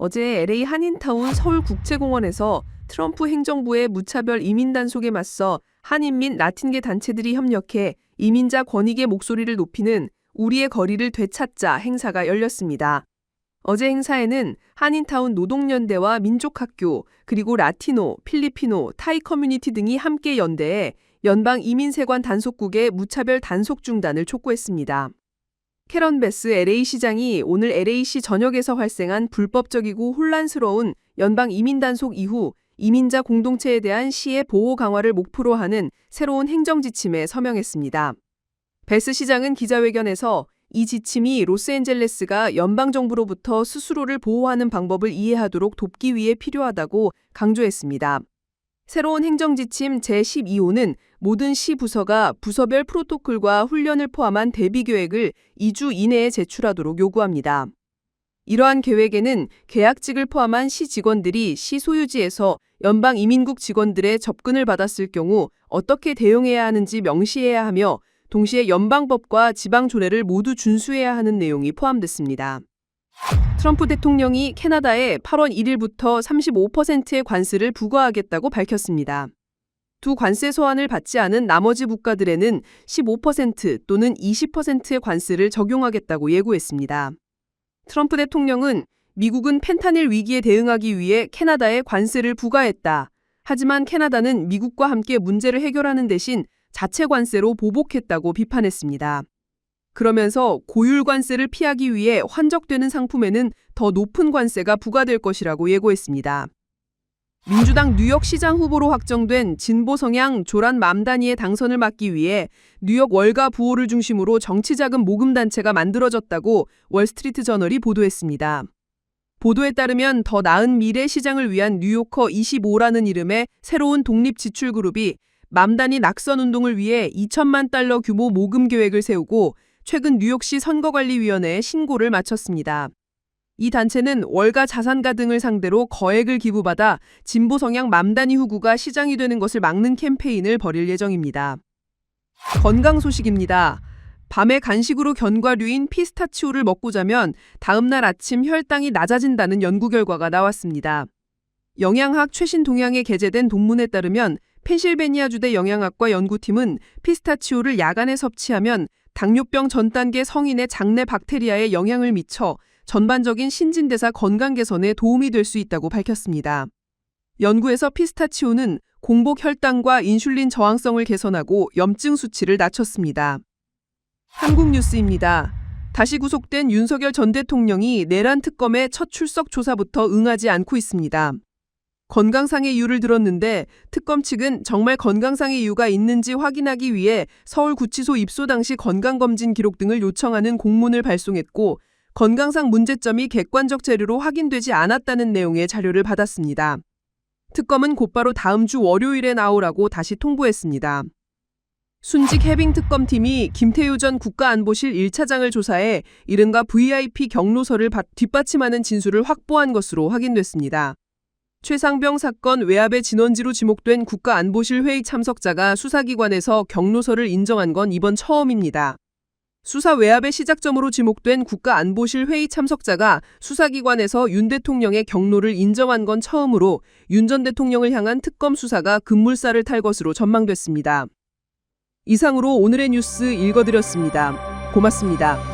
어제 LA 한인타운 서울국제공원에서 트럼프 행정부의 무차별 이민 단속에 맞서 한인 및 라틴계 단체들이 협력해 이민자 권익의 목소리를 높이는 우리의 거리를 되찾자 행사가 열렸습니다. 어제 행사에는 한인타운 노동연대와 민족학교, 그리고 라티노, 필리피노, 타이 커뮤니티 등이 함께 연대해 연방 이민세관 단속국의 무차별 단속 중단을 촉구했습니다. 캐런 베스 LA시장이 오늘 LA시 전역에서 발생한 불법적이고 혼란스러운 연방 이민 단속 이후 이민자 공동체에 대한 시의 보호 강화를 목표로 하는 새로운 행정 지침에 서명했습니다. 베스 시장은 기자회견에서 이 지침이 로스앤젤레스가 연방정부로부터 스스로를 보호하는 방법을 이해하도록 돕기 위해 필요하다고 강조했습니다. 새로운 행정지침 제12호는 모든 시 부서가 부서별 프로토콜과 훈련을 포함한 대비 계획을 2주 이내에 제출하도록 요구합니다. 이러한 계획에는 계약직을 포함한 시 직원들이 시 소유지에서 연방 이민국 직원들의 접근을 받았을 경우 어떻게 대응해야 하는지 명시해야 하며 동시에 연방법과 지방 조례를 모두 준수해야 하는 내용이 포함됐습니다. 트럼프 대통령이 캐나다에 8월 1일부터 35%의 관세를 부과하겠다고 밝혔습니다. 두 관세 소환을 받지 않은 나머지 국가들에는 15% 또는 20%의 관세를 적용하겠다고 예고했습니다. 트럼프 대통령은 미국은 펜타닐 위기에 대응하기 위해 캐나다에 관세를 부과했다. 하지만 캐나다는 미국과 함께 문제를 해결하는 대신 자체 관세로 보복했다고 비판했습니다. 그러면서 고율 관세를 피하기 위해 환적되는 상품에는 더 높은 관세가 부과될 것이라고 예고했습니다. 민주당 뉴욕시장 후보로 확정된 진보 성향 조란 맘다니의 당선을 막기 위해 뉴욕 월가 부호를 중심으로 정치자금 모금단체가 만들어졌다고 월스트리트 저널이 보도했습니다. 보도에 따르면 더 나은 미래 시장을 위한 뉴요커 25라는 이름의 새로운 독립 지출 그룹이 맘다니 낙선 운동을 위해 2천만 달러 규모 모금 계획을 세우고 최근 뉴욕시 선거관리위원회에 신고를 마쳤습니다. 이 단체는 월가 자산가 등을 상대로 거액을 기부받아 진보 성향 맘다니 후구가 시장이 되는 것을 막는 캠페인을 벌일 예정입니다. 건강 소식입니다. 밤에 간식으로 견과류인 피스타치오를 먹고 자면 다음날 아침 혈당이 낮아진다는 연구 결과가 나왔습니다. 영양학 최신 동향에 게재된 논문에 따르면 펜실베니아주대 영양학과 연구팀은 피스타치오를 야간에 섭취하면 당뇨병 전 단계 성인의 장내 박테리아에 영향을 미쳐 전반적인 신진대사 건강 개선에 도움이 될 수 있다고 밝혔습니다. 연구에서 피스타치오는 공복 혈당과 인슐린 저항성을 개선하고 염증 수치를 낮췄습니다. 한국 뉴스입니다. 다시 구속된 윤석열 전 대통령이 내란 특검의 첫 출석 조사부터 응하지 않고 있습니다. 건강상의 이유를 들었는데 특검 측은 정말 건강상의 이유가 있는지 확인하기 위해 서울구치소 입소 당시 건강검진 기록 등을 요청하는 공문을 발송했고 건강상 문제점이 객관적 재료로 확인되지 않았다는 내용의 자료를 받았습니다. 특검은 곧바로 다음 주 월요일에 나오라고 다시 통보했습니다. 순직 해빙특검팀이 김태효 전 국가안보실 1차장을 조사해 이른바 VIP 경로서를 뒷받침하는 진술을 확보한 것으로 확인됐습니다. 최상병 사건 외압의 진원지로 지목된 국가안보실 회의 참석자가 수사기관에서 경로서를 인정한 건 이번 처음입니다. 수사 외압의 시작점으로 지목된 국가안보실 회의 참석자가 수사기관에서 윤 대통령의 경로를 인정한 건 처음으로 윤 전 대통령을 향한 특검 수사가 급물살을 탈 것으로 전망됐습니다. 이상으로 오늘의 뉴스 읽어드렸습니다. 고맙습니다.